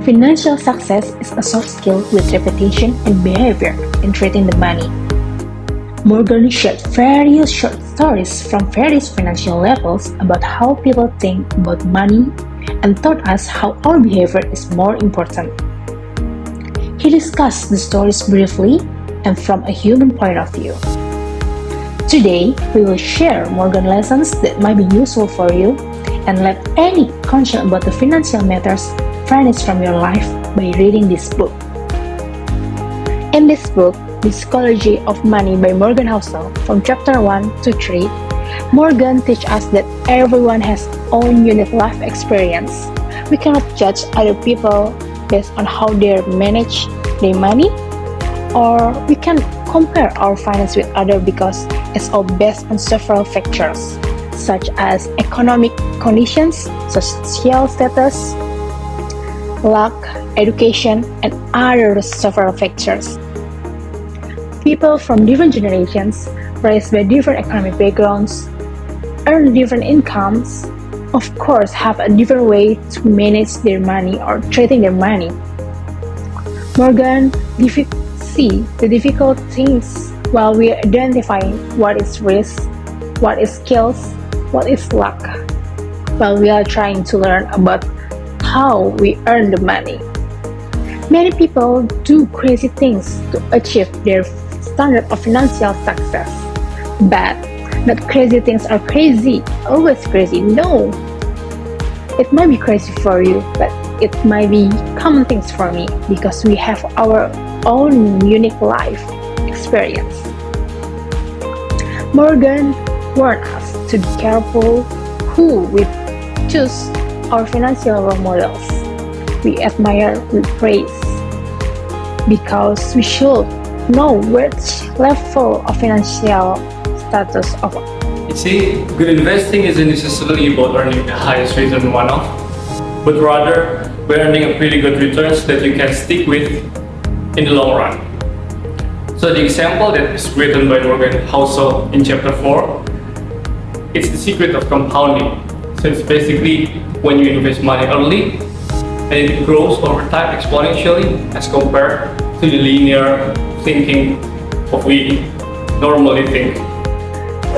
Financial success is a soft skill with repetition and behavior in treating the money. Morgan shared various short stories from various financial levels about how people think about money and taught us how our behavior is more important. He discussed the stories briefly and from a human point of view. Today, we will share Morgan lessons that might be useful for you and let any concern about the financial matters vanish from your life by reading this book. In this book, The Psychology of Money by Morgan Housel, from chapter 1 to 3, Morgan teaches us that everyone has own unique life experience. We cannot judge other people based on how they manage their money, or we can compare our finance with others because it's all based on several factors, such as economic conditions, social status, luck, education, and other several factors. People from different generations, raised by different economic backgrounds, earn different incomes, of course have a different way to manage their money or treating their money. Morgan see the difficult things while we identify what is risk, what is skills, what is luck, while we are trying to learn about how we earn the money. Many people do crazy things to achieve their standard of financial success, but not crazy things are crazy, always crazy. No, it might be crazy for you, but it might be common things for me because we have our own unique life experience. Morgan warned us to be careful who we choose our financial role models. We admire, we praise, because we should know which level of financial status of. You see, good investing isn't necessarily about earning the highest return one-off, but rather by earning a pretty good returns that you can stick with in the long run. So the example that is written by Morgan Housel in chapter 4, it's the secret of compounding. So it's basically when you invest money early and it grows over time exponentially as compared to the linear thinking of we normally think.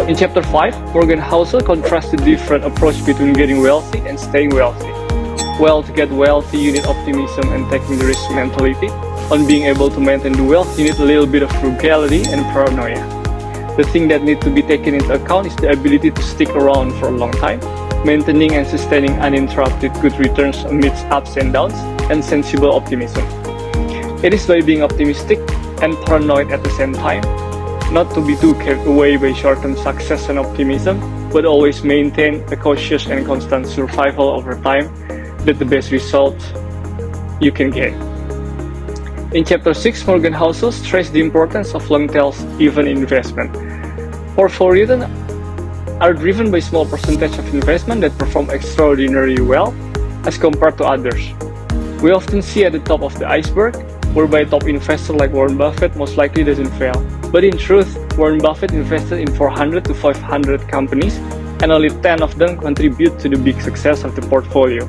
In chapter 5, Morgan Housel contrasts the different approach between getting wealthy and staying wealthy. Well, to get wealthy, you need optimism and taking the risk mentality. On being able to maintain the wealth, you need a little bit of frugality and paranoia. The thing that needs to be taken into account is the ability to stick around for a long time, maintaining and sustaining uninterrupted good returns amidst ups and downs, and sensible optimism. It is by being optimistic and paranoid at the same time, not to be too carried away by short-term success and optimism, but always maintain a cautious and constant survival over time, that the best result you can get. In chapter 6, Morgan Housel stressed the importance of long tails even in investment. Portfolio returns are driven by small percentage of investment that perform extraordinarily well as compared to others. We often see at the top of the iceberg, whereby a top investor like Warren Buffett most likely doesn't fail. But in truth, Warren Buffett invested in 400 to 500 companies, and only 10 of them contribute to the big success of the portfolio.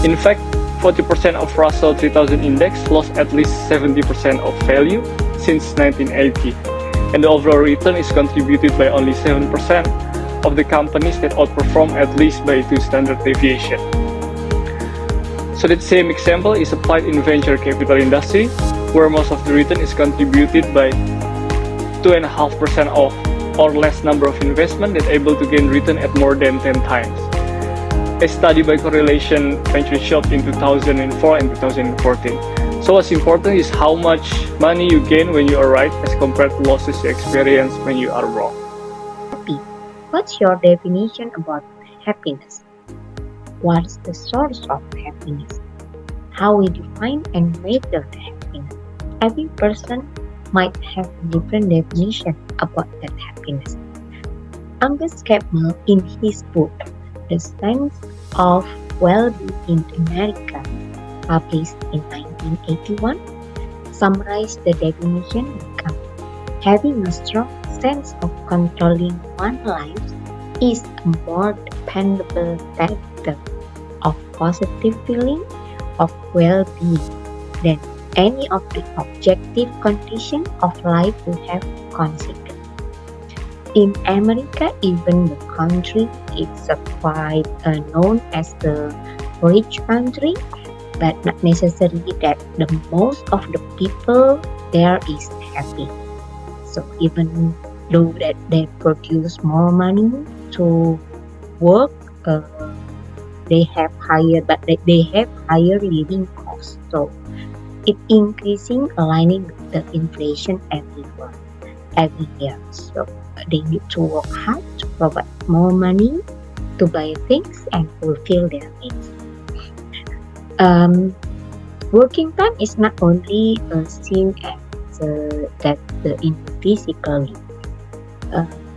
In fact, 40% of Russell 3000 index lost at least 70% of value since 1980, and the overall return is contributed by only 7% of the companies that outperform at least by 2 standard deviation. So that same example is applied in venture capital industry, where most of the return is contributed by 2.5% of or less number of investment that able to gain return at more than 10 times. A study by Correlation Venture showed in 2004 and 2014. So what's important is how much money you gain when you are right as compared to losses you experience when you are wrong. Happy. What's your definition about happiness? What's the source of happiness? How we define and measure happiness? Every person might have a different definition about that happiness. Angus Campbell, in his book, The Science of Well-Being in America, published in 1981, summarized the definition become having a strong sense of controlling one's life is a more dependable factor of positive feeling of well-being, then any of the objective conditions of life we have considered. In America, even the country is quite known as the rich country, but not necessarily that the most of the people there is happy. So even though that they produce more money to work, they have higher living costs. So it increasing aligning with the inflation every year. So they need to work hard to provide more money to buy things and fulfill their needs. Working time is not only seen as that in physically,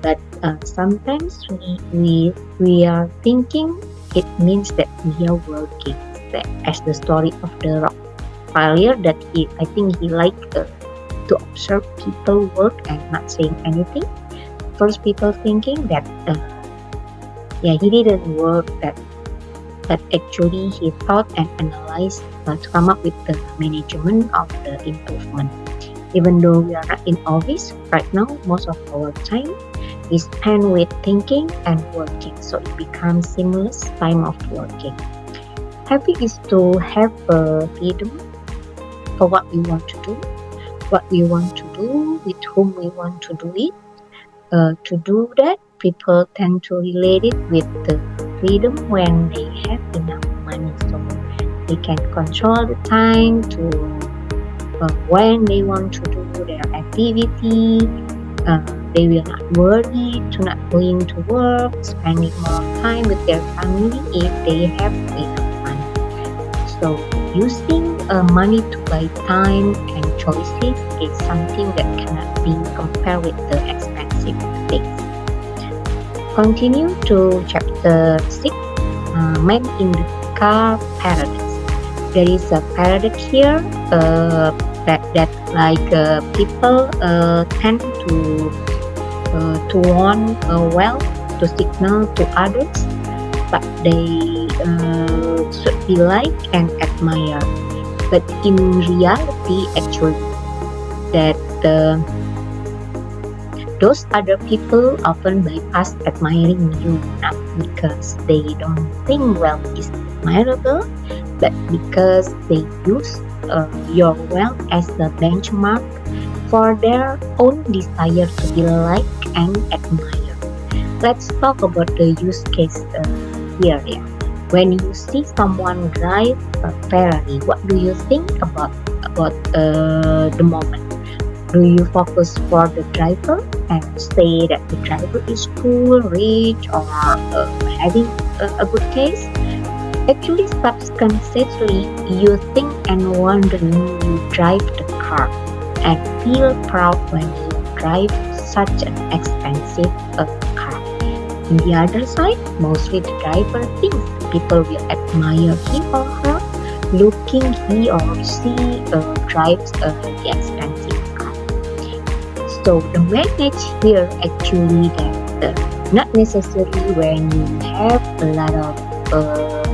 but sometimes we are thinking it means that we are working. As the story of the rock failure, that I think he liked to observe people work and not saying anything. First, people thinking that he didn't work, but actually he thought and analyzed to come up with the management of the improvement. Even though we are not in office right now, most of our time is spent with thinking and working, so it becomes seamless time of working. Happy is to have freedom for what we want to do, with whom we want to do it. To do that, people tend to relate it with the freedom when they have enough money, so they can control the time to when they want to do their activity. They will not worry to not going to work, spending more time with their family if they have enough money. So using money to buy time and choices is something that cannot be compared with the expensive things. Continue to chapter 6, Man in the Car Paradox. There is a paradox here that like people tend to want wealth to signal to others, but they should be liked and admired. But in reality, actually, that those other people often bypass admiring you, not because they don't think wealth is admirable, but because they use your wealth as a benchmark for their own desire to be liked and admired. Let's talk about the use case here. Yeah. When you see someone drive a Ferrari, what do you think about the moment? Do you focus for the driver and say that the driver is cool, rich, or having a good taste? Actually, subconsciously, you think and wonder when you drive the car and feel proud when you drive such an expensive car. On the other side, mostly the driver thinks people will admire him or her looking he or she drives the expensive car. So the message here actually that not necessarily when you have a lot of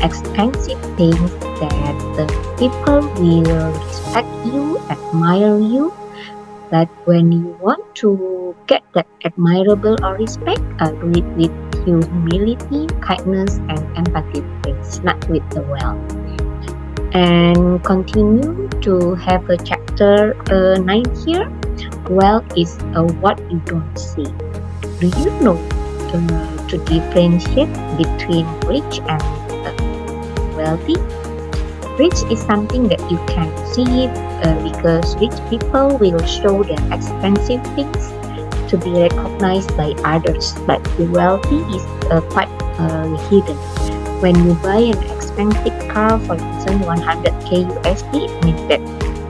expensive things that people will respect you, admire you, but when you want to get that admirable or respect, do it with humility, kindness, and empathy things, not with the wealth. And continue to have a chapter 9 here. Wealth is what you don't see. Do you know to differentiate between rich and wealthy? Rich is something that you can see because rich people will show their expensive things to be recognized by others, but the wealthy is quite hidden. When you buy an expensive car, for instance 100k USD, it means that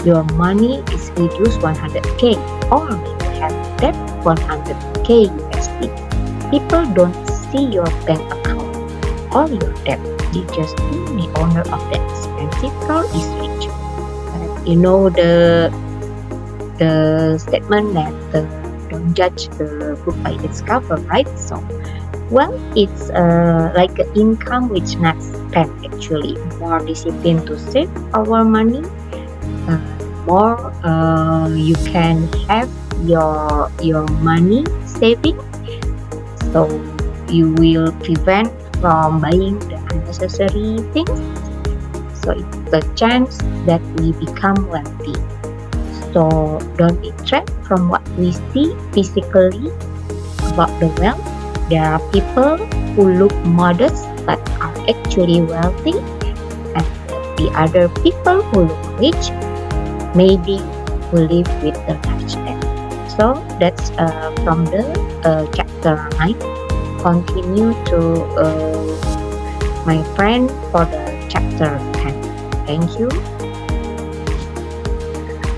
your money is reduced 100k, or you have debt 100k USD. People don't see your bank account or your debt. They just think the owner of the expensive car is rich. You know the statement that don't judge the book by its cover, right? So Well, it's like an income which not spent actually. More discipline to save our money, uh, more you can have your money saving, so you will prevent from buying the unnecessary things. So it's the chance that we become wealthy. So don't detract from what we see physically about the wealth. There are people who look modest but are actually wealthy, and the other people who look rich, maybe who live with the large debt. So that's from the chapter 9. Continue to my friend for the chapter 10. Thank you.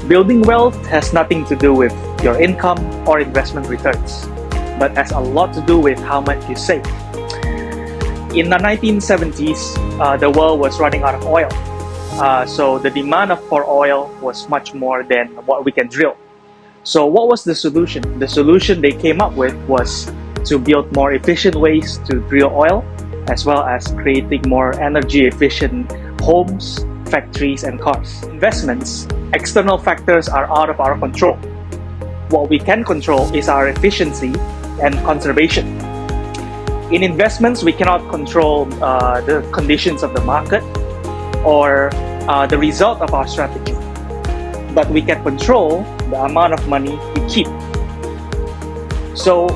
Building wealth has nothing to do with your income or investment returns, but has a lot to do with how much you save. In the 1970s, the world was running out of oil. So the demand for oil was much more than what we can drill. So what was the solution? The solution they came up with was to build more efficient ways to drill oil, as well as creating more energy efficient homes, factories, and cars. Investments, external factors are out of our control. What we can control is our efficiency and conservation. In investments, we cannot control the conditions of the market or the result of our strategy, but we can control the amount of money we keep. So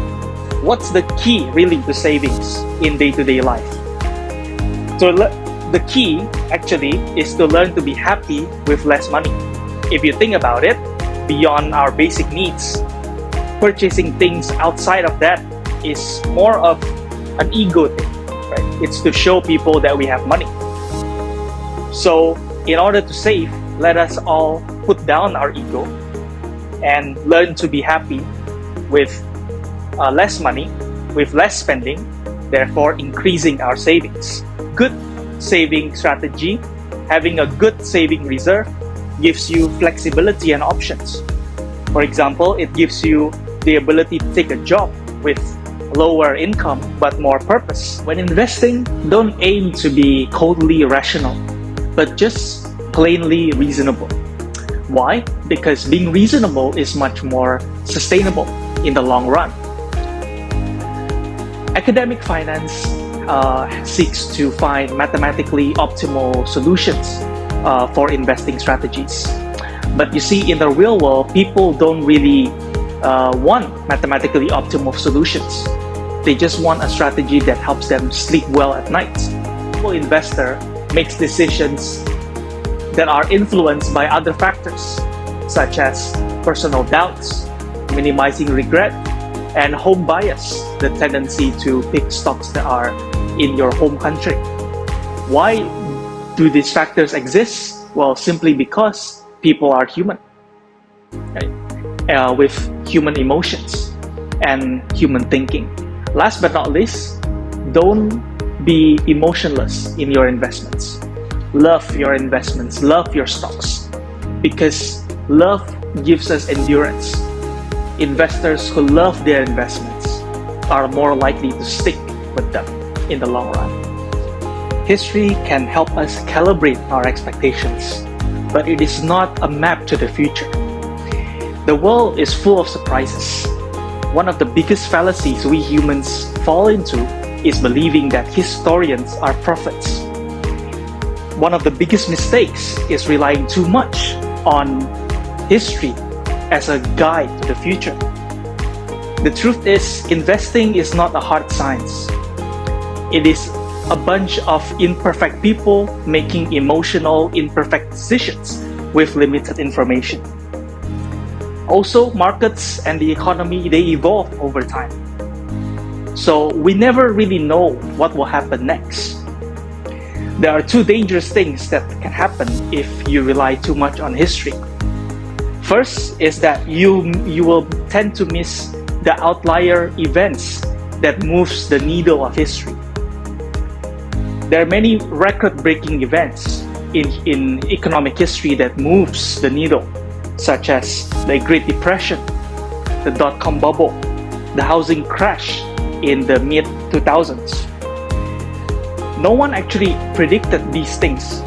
what's the key really to savings in day-to-day life? The key actually is to learn to be happy with less money. If you think about it, beyond our basic needs, purchasing things outside of that is more of an ego thing, right? It's to show people that we have money. So in order to save, let us all put down our ego and learn to be happy with less money, with less spending, therefore increasing our savings. Good saving strategy, having a good saving reserve, gives you flexibility and options. For example, it gives you the ability to take a job with lower income but more purpose. When investing, don't aim to be coldly rational, but just plainly reasonable. Why? Because being reasonable is much more sustainable in the long run. Academic finance seeks to find mathematically optimal solutions for investing strategies. But you see, in the real world, people don't really want mathematically optimal solutions. They just want a strategy that helps them sleep well at night. The investor makes decisions that are influenced by other factors, such as personal doubts, minimizing regret, and home bias, the tendency to pick stocks that are in your home country. Why do these factors exist? Well, simply because people are human, right? With human emotions and human thinking. Last but not least, don't be emotionless in your investments. Love your investments, love your stocks, because love gives us endurance. Investors who love their investments are more likely to stick with them in the long run. History can help us calibrate our expectations, but it is not a map to the future. The world is full of surprises. One of the biggest fallacies we humans fall into is believing that historians are prophets. One of the biggest mistakes is relying too much on history as a guide to the future. The truth is, investing is not a hard science. It is a bunch of imperfect people making emotional, imperfect decisions with limited information. Also, markets and the economy, they evolve over time. So we never really know what will happen next. There are two dangerous things that can happen if you rely too much on history. First is that you will tend to miss the outlier events that moves the needle of history. There are many record-breaking events in economic history that moves the needle, such as the Great Depression, the dot-com bubble, the housing crash, in the mid 2000s. No one actually predicted these things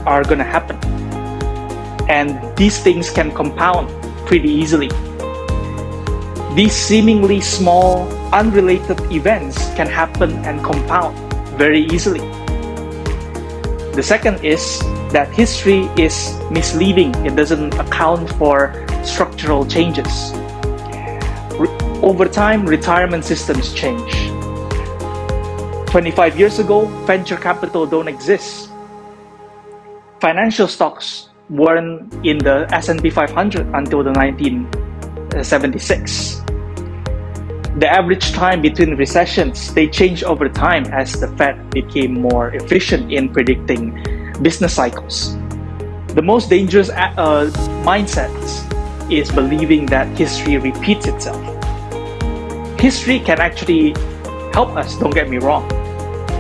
are gonna happen. And these things can compound pretty easily. These seemingly small, unrelated events can happen and compound very easily. The second is that history is misleading. It doesn't account for structural changes. Over time, retirement systems change. 25 years ago, venture capital don't exist. Financial stocks weren't in the S&P 500 until the 1976. The average time between recessions, they change over time as the Fed became more efficient in predicting business cycles. The most dangerous mindset is believing that history repeats itself. History can actually help us, don't get me wrong,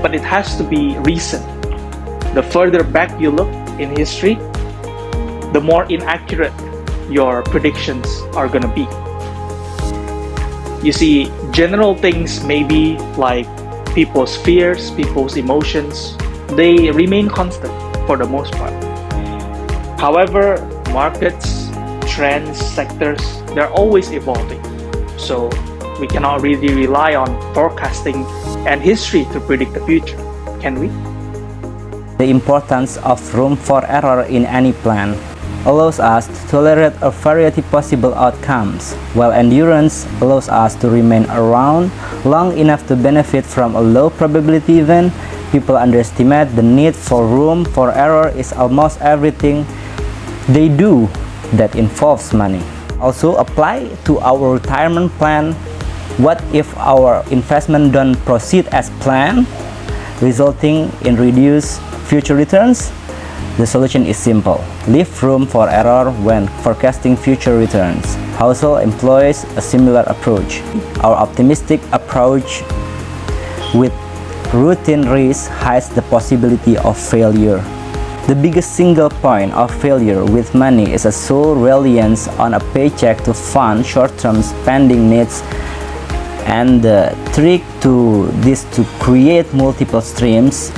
but it has to be recent. The further back you look in history, the more inaccurate your predictions are going to be. You see, general things maybe like people's fears, people's emotions, they remain constant for the most part. However, markets, trends, sectors, they're always evolving. So we cannot really rely on forecasting and history to predict the future, can we? The importance of room for error in any plan allows us to tolerate a variety of possible outcomes, while endurance allows us to remain around long enough to benefit from a low probability event. People underestimate the need for room for error is almost everything they do that involves money. Also apply to our retirement plan. What if our investment don't proceed as planned, resulting in reduced future returns? The solution is simple. Leave room for error when forecasting future returns. Housel employs a similar approach. Our optimistic approach with routine risk hides the possibility of failure. The biggest single point of failure with money is a sole reliance on a paycheck to fund short-term spending needs, and the trick to this to create multiple streams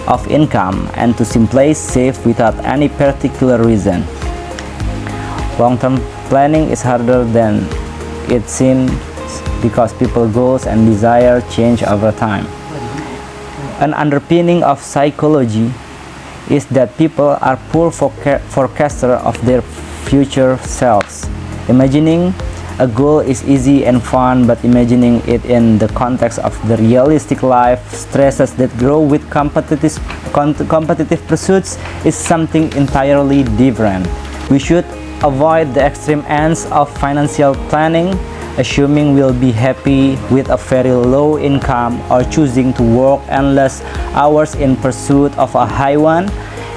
of income and to simply save without any particular reason. Long-term planning is harder than it seems because people's goals and desire change over time. An underpinning of psychology is that people are poor forecasters of their future selves. Imagining a goal is easy and fun, but imagining it in the context of the realistic life, stresses that grow with competitive pursuits is something entirely different. We should avoid the extreme ends of financial planning, assuming we'll be happy with a very low income or choosing to work endless hours in pursuit of a high one.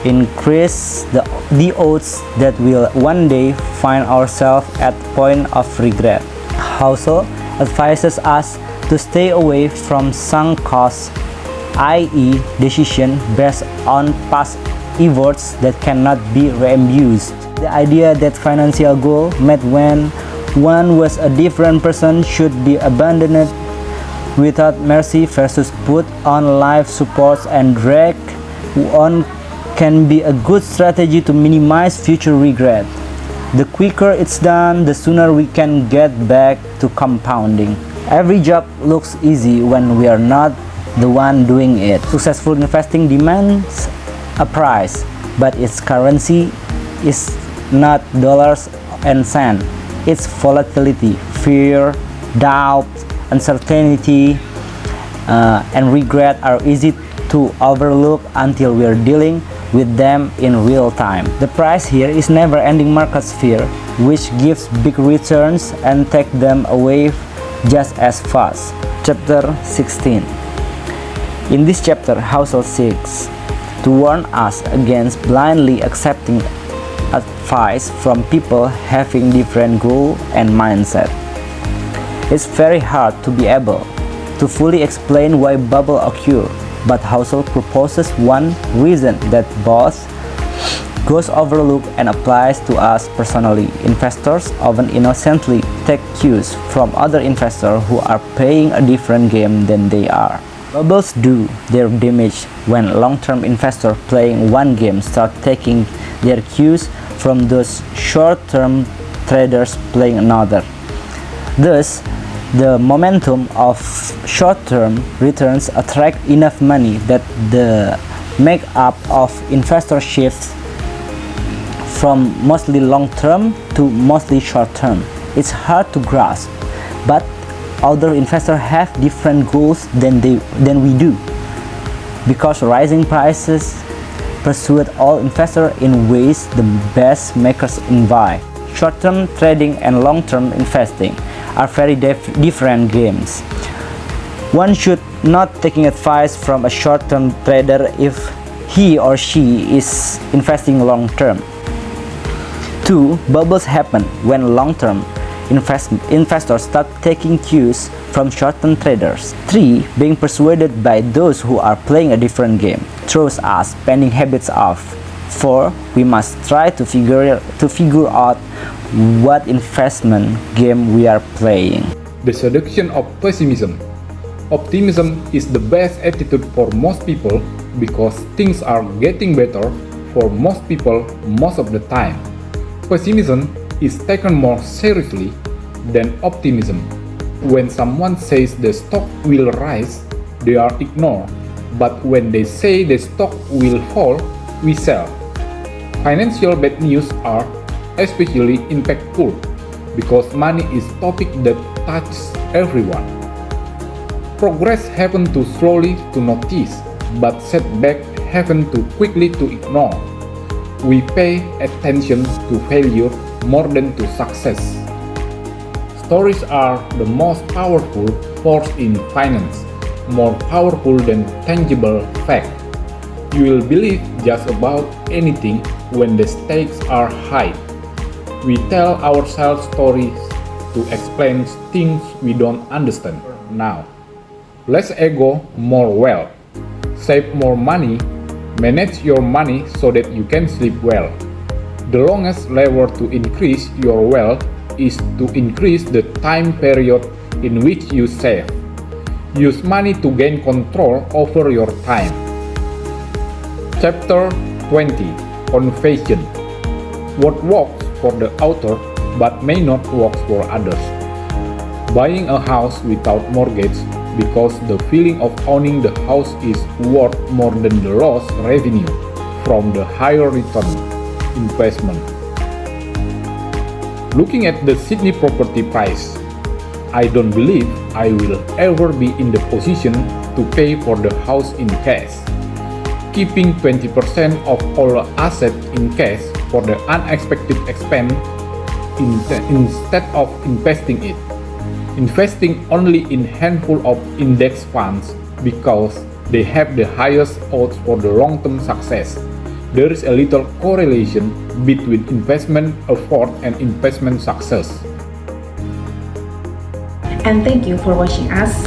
Increase the odds that we'll one day find ourselves at the point of regret. Housel advises us to stay away from sunk costs, i.e. decisions based on past efforts that cannot be reimbursed. The idea that financial goal met when one was a different person should be abandoned without mercy versus put on life supports and drag on can be a good strategy to minimize future regret. The quicker it's done, the sooner we can get back to compounding. Every job looks easy when we are not the one doing it. Successful investing demands a price, but its currency is not dollars and cents. It's volatility, fear, doubt, uncertainty, and regret are easy to overlook until we are dealing with them in real time. The price here is never-ending market fear, which gives big returns and take them away just as fast. Chapter 16. In this chapter, Housel seeks to warn us against blindly accepting advice from people having different goals and mindset. It's very hard to be able to fully explain why bubble occur, but Housel proposes one reason that both goes overlooked and applies to us personally. Investors often innocently take cues from other investors who are playing a different game than they are. Bubbles do their damage when long-term investors playing one game start taking their cues from those short-term traders playing another. Thus, the momentum of short-term returns attract enough money that the make-up of investor shifts from mostly long-term to mostly short-term. It's hard to grasp, but other investors have different goals than we do. Because rising prices persuade all investors in ways the best makers envy. Short-term trading and long-term investing are very different games. One should not taking advice from a short-term trader if he or she is investing long-term. 2. Bubbles happen when long-term investors start taking cues from short-term traders. 3. Being persuaded by those who are playing a different game throws us spending habits off. 4. We must try to figure out what investment game we are playing. The seduction of pessimism. Optimism is the best attitude for most people because things are getting better for most people most of the time. Pessimism is taken more seriously than optimism. When someone says the stock will rise, they are ignored, but when they say the stock will fall, we sell. Financial bad news are especially impactful because money is a topic that touches everyone. Progress happens too slowly to notice, but setback happen too quickly to ignore. We pay attention to failure more than to success. Stories are the most powerful force in finance, more powerful than tangible fact. You will believe just about anything when the stakes are high. We tell ourselves stories to explain things we don't understand now. Less ego, more wealth. Save more money. Manage your money so that you can sleep well. The longest lever to increase your wealth is to increase the time period in which you save. Use money to gain control over your time. Chapter 20. Confession. What works for the author but may not work for others. Buying a house without mortgage because the feeling of owning the house is worth more than the lost revenue from the higher return investment. Looking at the Sydney property price, I don't believe I will ever be in the position to pay for the house in cash. Keeping 20% of all assets in cash for the unexpected expense instead of investing it. Investing only in handful of index funds because they have the highest odds for the long-term success. There is a little correlation between investment effort and investment success. And thank you for watching us.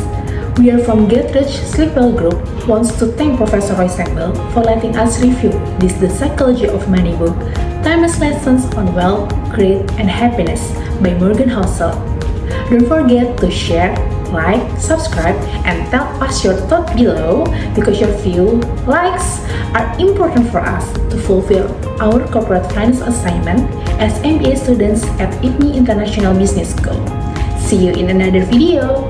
We are from Get Rich Sleep Well Group wants to thank Professor Roy Sambel for letting us review this The Psychology of Money book, Timeless Lessons on Wealth, Greed, and Happiness by Morgan Housel. Don't forget to share, like, subscribe, and tell us your thought below because your few likes are important for us to fulfill our corporate finance assignment as MBA students at IPMI International Business School. See you in another video.